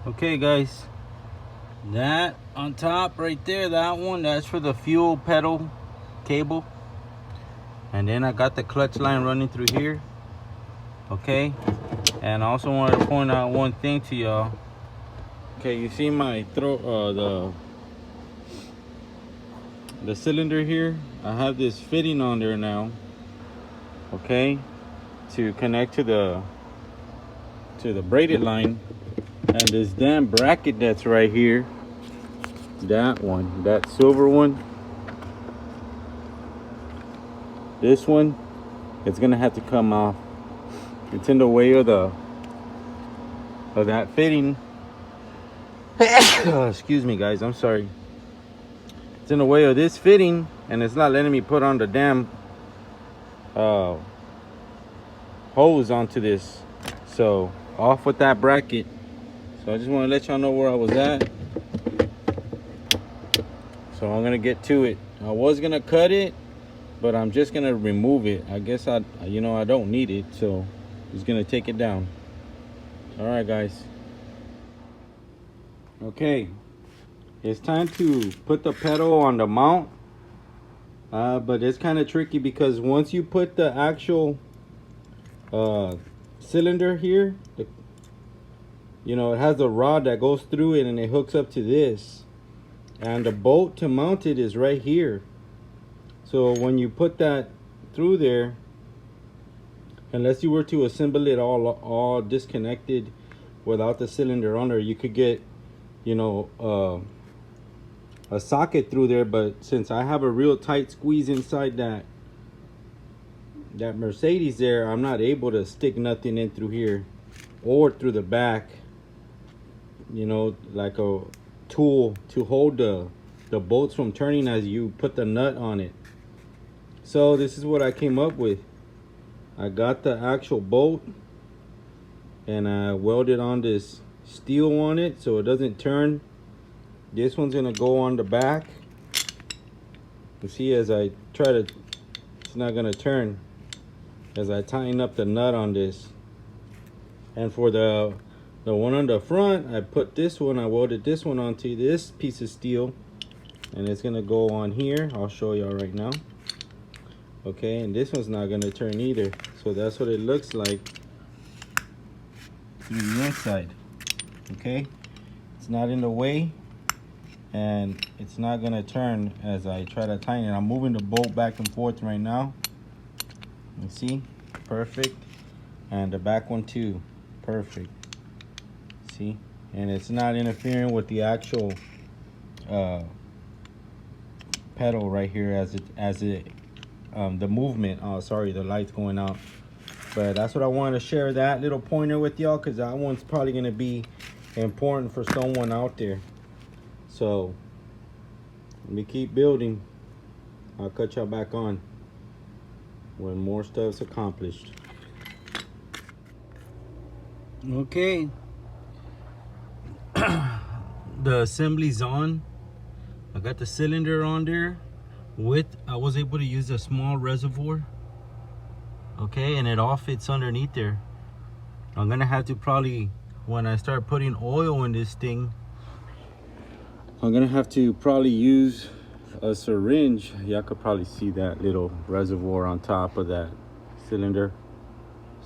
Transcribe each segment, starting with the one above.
Okay guys, that on top right there, that one, that's for the fuel pedal cable. And then I got the clutch line running through here. Okay, and I also wanted to point out one thing to y'all. Okay, you see my the cylinder here? I have this fitting on there now, okay, to connect to the braided line. And this damn bracket that's right here, that one, that silver one, this one, it's gonna have to come off. It's in the way of that fitting. Excuse me guys, I'm sorry. It's in the way of this fitting, and it's not letting me put on the damn hose onto this. So off with that bracket. So I just want to let y'all know where I was at. So I'm gonna get to it. I was gonna cut it, but I'm just gonna remove it. I guess I don't need it, so I'm just gonna take it down. All right guys. Okay, it's time to put the pedal on the mount, but it's kind of tricky because once you put the actual cylinder here, it has a rod that goes through it and it hooks up to this, and the bolt to mount it is right here. So when you put that through there, unless you were to assemble it all disconnected without the cylinder on there, you could get a socket through there. But since I have a real tight squeeze inside that Mercedes there, I'm not able to stick nothing in through here or through the back, like a tool to hold the bolts from turning as you put the nut on it. So this is what I came up with. I got the actual bolt and I welded on this steel on it so it doesn't turn. This one's gonna go on the back. You see, as I try to, it's not gonna turn as I tighten up the nut on this. And for the one on the front, I welded this one onto this piece of steel, and it's gonna go on here. I'll show y'all right now. Okay, and this one's not gonna turn either. So that's what it looks like through the inside. Okay, it's not in the way, and it's not gonna turn as I try to tighten it. I'm moving the bolt back and forth right now. You see, perfect. And the back one too, perfect. See, and it's not interfering with the actual pedal right here as it the movement. Oh, sorry, the light's going out. But that's what I wanted to share, that little pointer with y'all, because that one's probably going to be important for someone out there. So let me keep building. I'll cut y'all back on when more stuff's accomplished. Okay. The assembly's on. I got the cylinder on there I was able to use a small reservoir. Okay, and it all fits underneath there. I'm gonna have to probably, when I start putting oil in this thing, I'm gonna have to probably use a syringe. Y'all could probably see that little reservoir on top of that cylinder.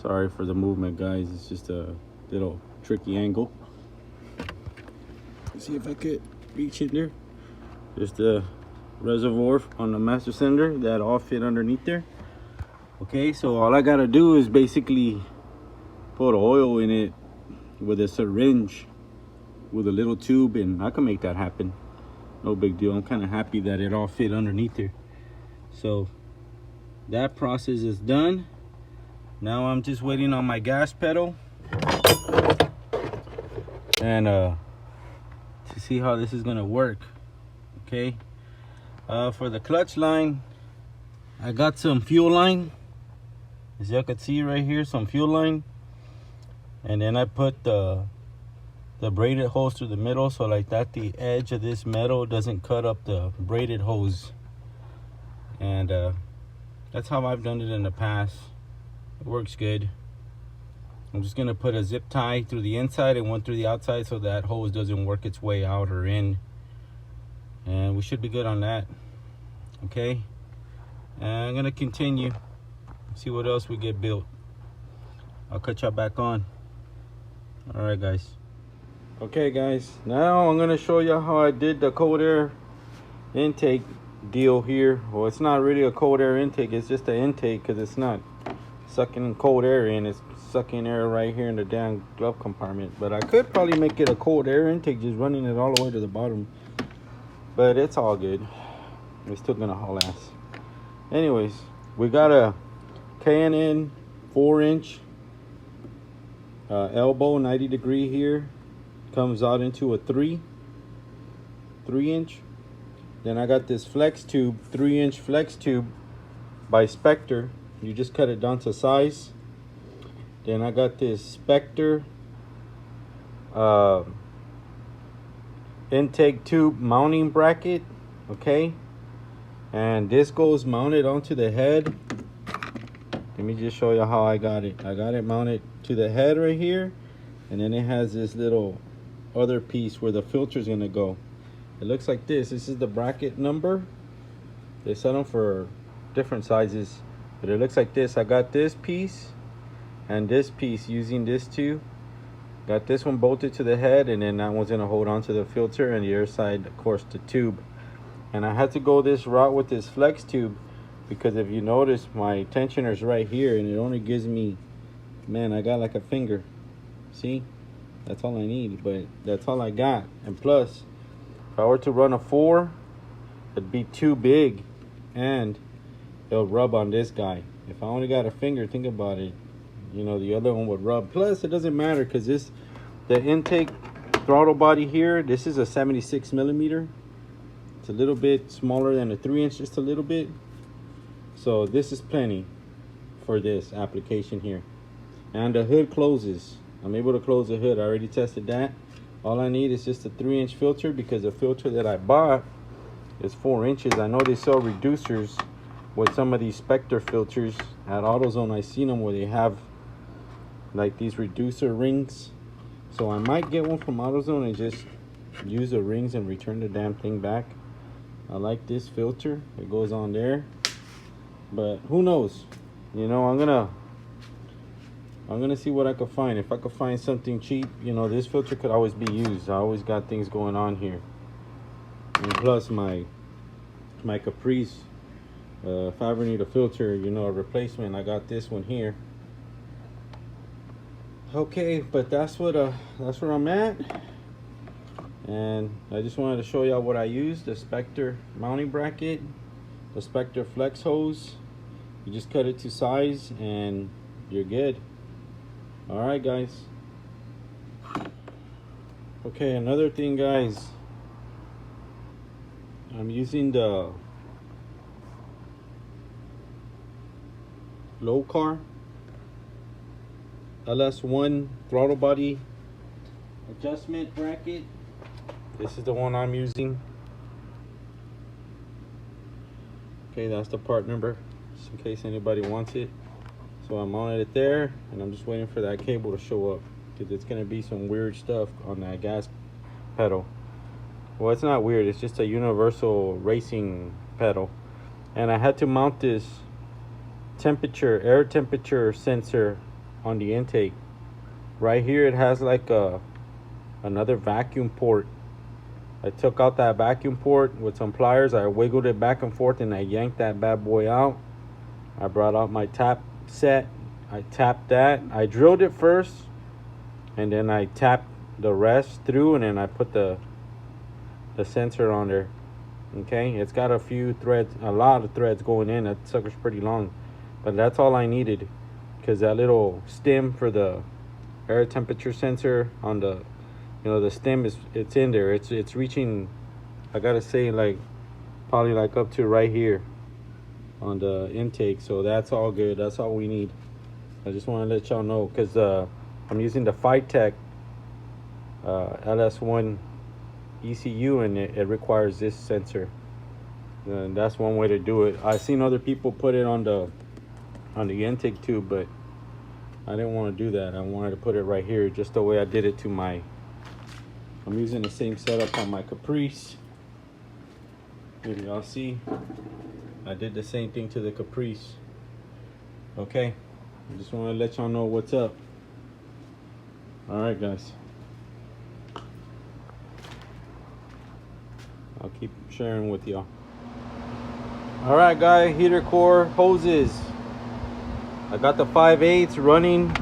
Sorry for the movement, guys. It's just a little tricky angle. Let's see if I could reach in there. Just a reservoir on the master cylinder that all fit underneath there. Okay, so all I gotta do is basically put oil in it with a syringe with a little tube, and I can make that happen. No big deal. I'm kind of happy that it all fit underneath there. So that process is done. Now I'm just waiting on my gas pedal and to see how this is gonna work. Okay, for the clutch line, I got some fuel line, as y'all can see right here, some fuel line, and then I put the braided hose through the middle, so like that the edge of this metal doesn't cut up the braided hose. And that's how I've done it in the past. It works good. I'm just gonna put a zip tie through the inside and one through the outside so that hose doesn't work its way out or in, and we should be good on that. Okay, and I'm gonna continue, see what else we get built. I'll cut y'all back on. All right, guys. Okay, guys, now I'm gonna show you how I did the cold air intake deal here. Well, it's not really a cold air intake, it's just an intake because it's not sucking cold air in, it's sucking air right here in the damn glove compartment. But I could probably make it a cold air intake, just running it all the way to the bottom, but it's all good. It's still gonna haul ass. Anyways, we got a K&N 4-inch elbow, 90 degree here, comes out into a 3-inch. Then I got this flex tube, 3-inch flex tube by Spectre. You just cut it down to size. Then I got this Spectre intake tube mounting bracket, okay? And this goes mounted onto the head. Let me just show you how I got it. I got it mounted to the head right here, and then it has this little other piece where the filter is gonna go. It looks like this. This is the bracket number. They sell them for different sizes, but it looks like this. I got this piece and this piece using this too. Got this one bolted to the head, and then that one's gonna hold on to the filter, and the other side, of course, the tube. And I had to go this route with this flex tube because if you notice, my tensioner's right here, and it only gives me, man, I got like a finger. See, that's all I need, but that's all I got. And plus, if I were to run a 4, it'd be too big, and it'll rub on this guy. If I only got a finger, think about it, you know, the other one would rub. Plus, it doesn't matter because the intake throttle body here, this is a 76 millimeter. It's a little bit smaller than a 3-inch, just a little bit. So this is plenty for this application here. And the hood closes. I'm able to close the hood. I already tested that. All I need is just a 3-inch filter because the filter that I bought is 4 inches. I know they sell reducers with some of these Spectre filters at AutoZone. I seen them where they have like these reducer rings. So I might get one from AutoZone and just use the rings and return the damn thing back. I like this filter. It goes on there. But who knows? You know, I'm gonna see what I could find. If I could find something cheap, you know, this filter could always be used. I always got things going on here. And plus my Caprice, if I ever need a filter, you know, a replacement, I got this one here. Okay, but that's where I'm at. And I just wanted to show y'all what I used. The Spectre mounting bracket, the Spectre flex hose. You just cut it to size and you're good. All right, guys. Okay, another thing, guys. I'm using the low car LS1 throttle body adjustment bracket. This is the one I'm using. Okay, that's the part number, just in case anybody wants it. So I mounted it there, and I'm just waiting for that cable to show up because it's gonna be some weird stuff on that gas pedal. Well, it's not weird, it's just a universal racing pedal. And I had to mount this air temperature sensor on the intake. Right here it has like another vacuum port. I took out that vacuum port with some pliers. I wiggled it back and forth and I yanked that bad boy out. I brought out my tap set. I tapped that. I drilled it first and then I tapped the rest through, and then I put the sensor on there. Okay, it's got a few threads, a lot of threads going in. That sucker's pretty long, but that's all I needed because that little stem for the air temperature sensor on the, you know, the stem it's in there. It's reaching, I gotta say, like probably like up to right here on the intake. So that's all good. That's all we need. I just want to let y'all know because I'm using the Phytech LS1 ECU, and it requires this sensor. And that's one way to do it. I've seen other people put it on the intake tube, but I didn't want to do that. I wanted to put it right here, just the way I did it to my, I'm using the same setup on my Caprice. If y'all see, I did the same thing to the Caprice. Okay, I just want to let y'all know what's up. All right, guys. I'll keep sharing with y'all. All right, guys, heater core hoses. I got the 5/8 running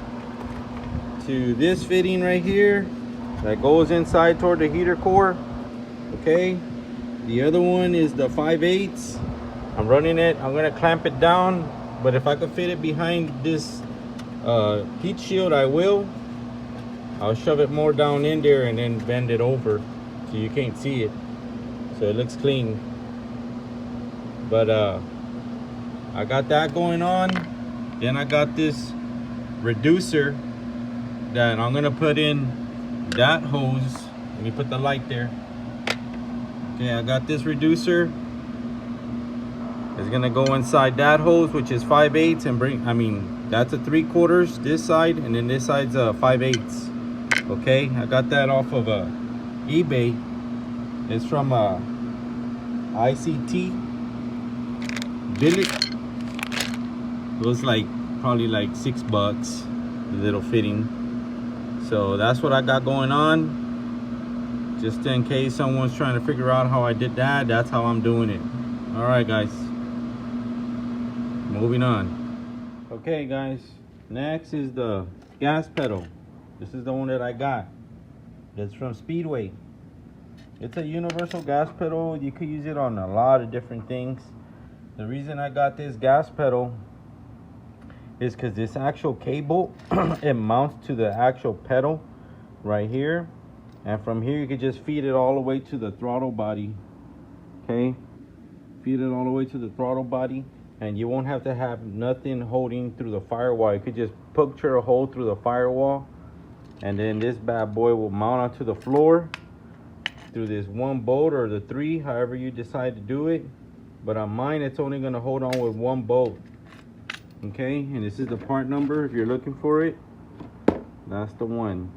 to this fitting right here that goes inside toward the heater core. Okay, the other one is the 5/8. I'm running it. I'm gonna clamp it down, but if I could fit it behind this heat shield, I will. I'll shove it more down in there and then bend it over so you can't see it, so it looks clean. But I got that going on. Then I got this reducer that I'm gonna put in that hose. Let me put the light there. Okay, I got this reducer. It's gonna go inside that hose, which is 5/8, and that's a 3/4 this side, and then this side's a 5/8. Okay, I got that off of eBay. It's from ICT billet. It was probably like $6, the little fitting. So that's what I got going on. Just in case someone's trying to figure out how I did that, that's how I'm doing it. All right, guys. Moving on. Okay, guys. Next is the gas pedal. This is the one that I got. It's from Speedway. It's a universal gas pedal. You could use it on a lot of different things. The reason I got this gas pedal is because this actual cable, it mounts to the actual pedal right here. And from here, you could just feed it all the way to the throttle body. Okay? Feed it all the way to the throttle body. And you won't have to have nothing holding through the firewall. You could just puncture a hole through the firewall. And then this bad boy will mount onto the floor through this one bolt or the 3, however you decide to do it. But on mine, it's only gonna hold on with one bolt. Okay, and this is the part number if you're looking for it. That's the one.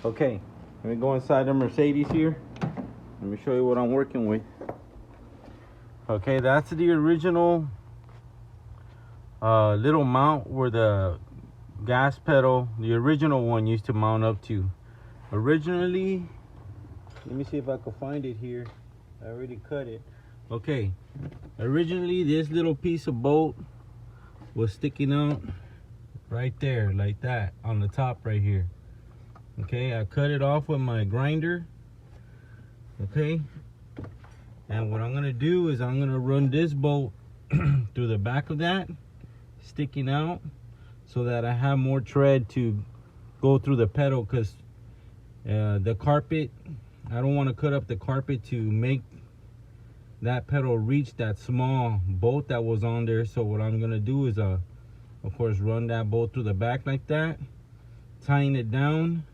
Okay, let me go inside the Mercedes here. Let me show you what I'm working with. Okay, that's the original little mount where the gas pedal, the original one, used to mount up to. Originally, let me see if I can find it here. I already cut it. Okay, originally this little piece of bolt was sticking out right there like that on the top right here. Okay, I cut it off with my grinder. Okay, and what I'm gonna do is I'm gonna run this bolt through the back of that, sticking out, so that I have more tread to go through the pedal, because the carpet, I don't want to cut up the carpet to make that pedal reach that small bolt that was on there. So what I'm gonna do is of course run that bolt through the back like that, tying it down,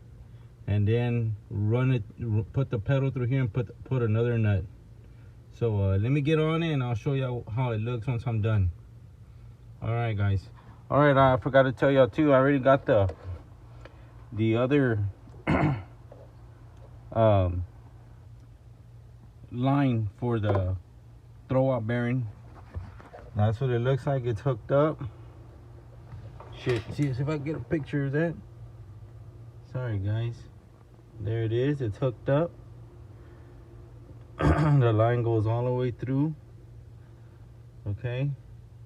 and then run it, put the pedal through here and put another nut. So let me get on it and I'll show you how it looks once I'm done. All right, guys. All right, I forgot to tell y'all too, I already got the other line for the throwout bearing. That's what it looks like. It's hooked up. Shit, see if I can get a picture of that. Sorry, guys. There it is. It's hooked up. The line goes all the way through. Okay,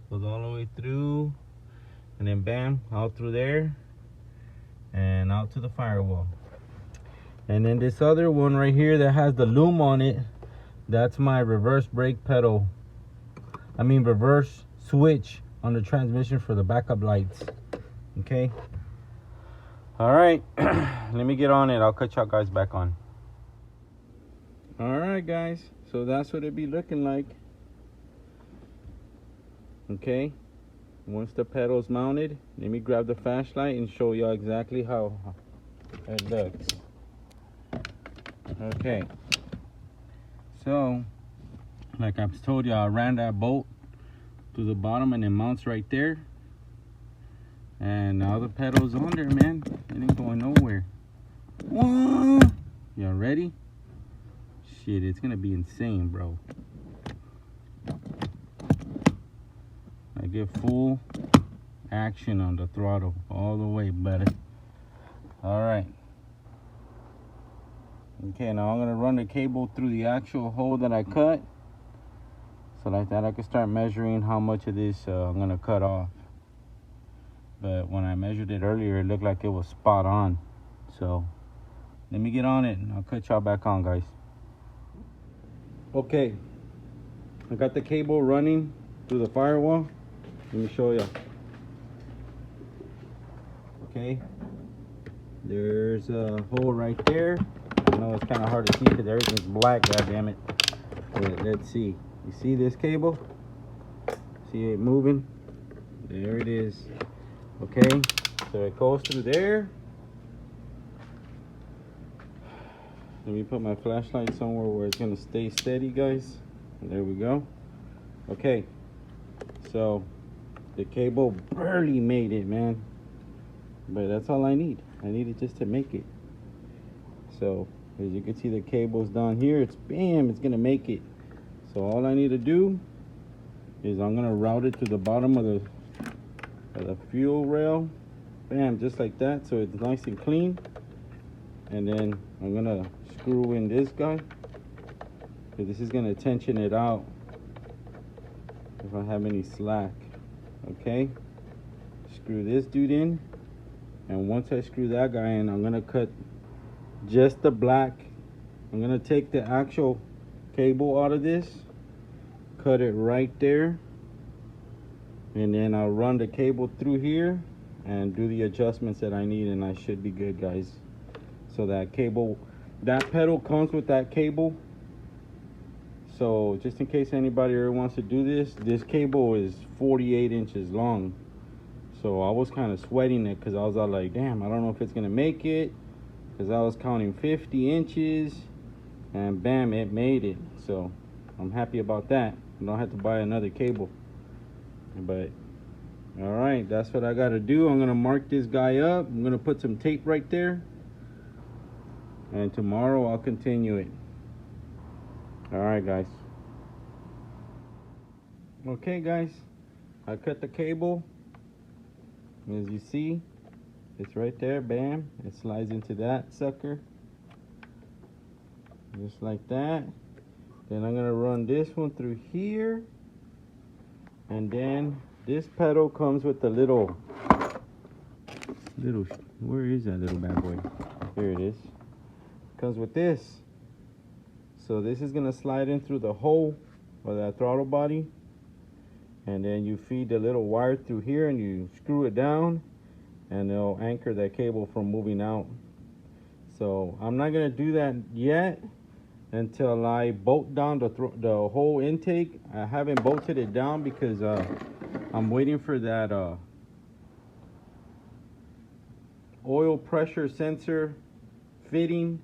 goes all the way through, and then bam, out through there and out to the firewall. And then this other one right here that has the loom on it, that's my reverse brake pedal. Reverse switch on the transmission for the backup lights. Okay. All right. Let me get on it. I'll cut y'all guys back on. All right, guys. So that's what it be looking like. Okay. Once the pedal's mounted, let me grab the flashlight and show y'all exactly how it looks. Okay. So, like I've told you, I ran that bolt to the bottom and it mounts right there. And now the pedal's on there, man. It ain't going nowhere. Whoa! Y'all ready? Shit, it's gonna be insane, bro. I get full action on the throttle all the way, buddy. All right. Okay, now I'm gonna run the cable through the actual hole that I cut. So like that I can start measuring how much of this I'm gonna cut off. But when I measured it earlier, it looked like it was spot on. So let me get on it and I'll cut y'all back on, guys. Okay, I got the cable running through the firewall. Let me show you. Okay, there's a hole right there. I know it's kind of hard to see because everything's black, god damn it. But let's see. You see this cable? See it moving? There it is. Okay, so it goes through there. Let me put my flashlight somewhere where it's gonna stay steady, guys. There we go. Okay, so the cable barely made it, man. But that's all I need. I need it just to make it. So as you can see, the cable's down here. It's bam, it's gonna make it. So all I need to do is I'm gonna route it to the bottom of the fuel rail. Bam, just like that, so it's nice and clean. And then I'm gonna screw in this guy, because this is gonna tension it out if I have any slack. Okay, screw this dude in, and once I screw that guy in, I'm gonna cut just the black. I'm gonna take the actual cable out of this, cut it right there, and then I'll run the cable through here and do the adjustments that I need, and I should be good, guys. So that cable, that pedal comes with that cable. So just in case anybody ever wants to do this cable is 48 inches long. So I was kind of sweating it because I was all like, damn, I don't know if it's gonna make it, because I was counting 50 inches, and bam, it made it. So I'm happy about that. I don't have to buy another cable. But all right, that's what I gotta do. I'm gonna mark this guy up. I'm gonna put some tape right there, and tomorrow I'll continue it. All right, guys. Okay, guys, I cut the cable. As you see, it's right there. Bam, it slides into that sucker, just like that. Then I'm gonna run this one through here, and then this pedal comes with the little, where is that little bad boy? Here it is. Comes with this. So this is gonna slide in through the hole of that throttle body, and then you feed the little wire through here and you screw it down, and it'll anchor that cable from moving out. So I'm not gonna do that yet until I bolt down the whole intake. I haven't bolted it down because I'm waiting for that oil pressure sensor fitting.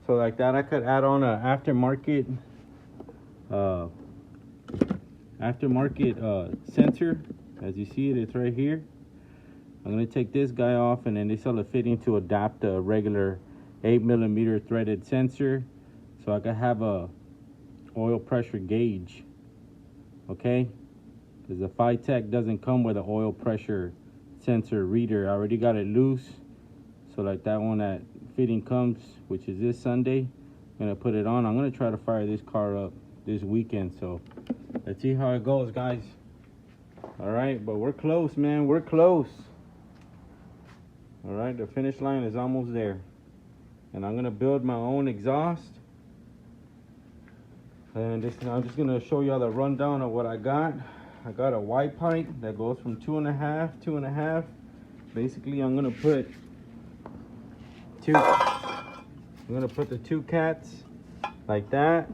So like that, I could add on a aftermarket sensor. As you see it, it's right here. I'm gonna take this guy off, and then they sell a fitting to adapt a regular 8mm threaded sensor, so I could have a oil pressure gauge. Okay, because the Phytech doesn't come with an oil pressure sensor reader. I already got it loose. So like that one, that fitting comes, which is this Sunday, I'm gonna put it on. I'm gonna try to fire this car up this weekend. So let's see how it goes, guys. All right, but we're close, man. We're close. All right, the finish line is almost there. And I'm gonna build my own exhaust. And I'm just gonna show y'all the rundown of what I got. I got a wide pipe that goes from 2.5. Basically, I'm gonna put the two cats like that,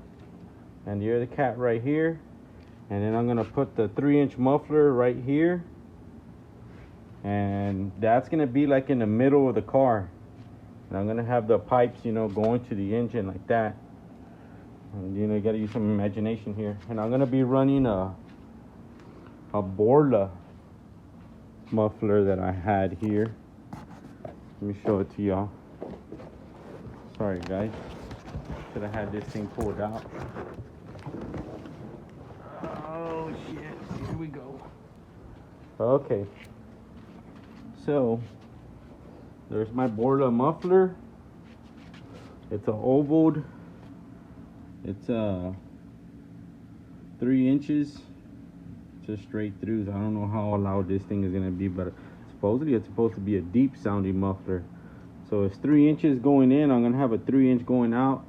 and the other cat right here, and then I'm gonna put the 3-inch muffler right here, and that's gonna be like in the middle of the car. And I'm gonna have the pipes, you know, going to the engine like that. And, you know, you gotta use some imagination here. And I'm gonna be running a Borla muffler that I had here. Let me show it to y'all. Sorry guys, should have had this thing pulled out. Oh shit, here we go. Okay, so there's my Borla muffler. It's an ovaled. It's 3 inches, just straight through. I don't know how loud this thing is gonna be, but supposedly it's supposed to be a deep sounding muffler. So it's 3 inches going in. I'm gonna have a 3-inch going out.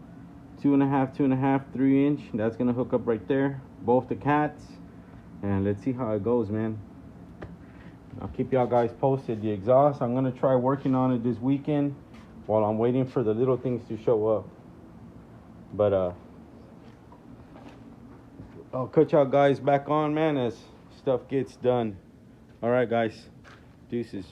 2.5, 2.5, 3-inch. That's gonna hook up right there, both the cats, and let's see how it goes, man. I'll keep y'all guys posted. The exhaust, I'm gonna try working on it this weekend while I'm waiting for the little things to show up. But I'll cut y'all guys back on, man, as stuff gets done. All right, guys. Deuces.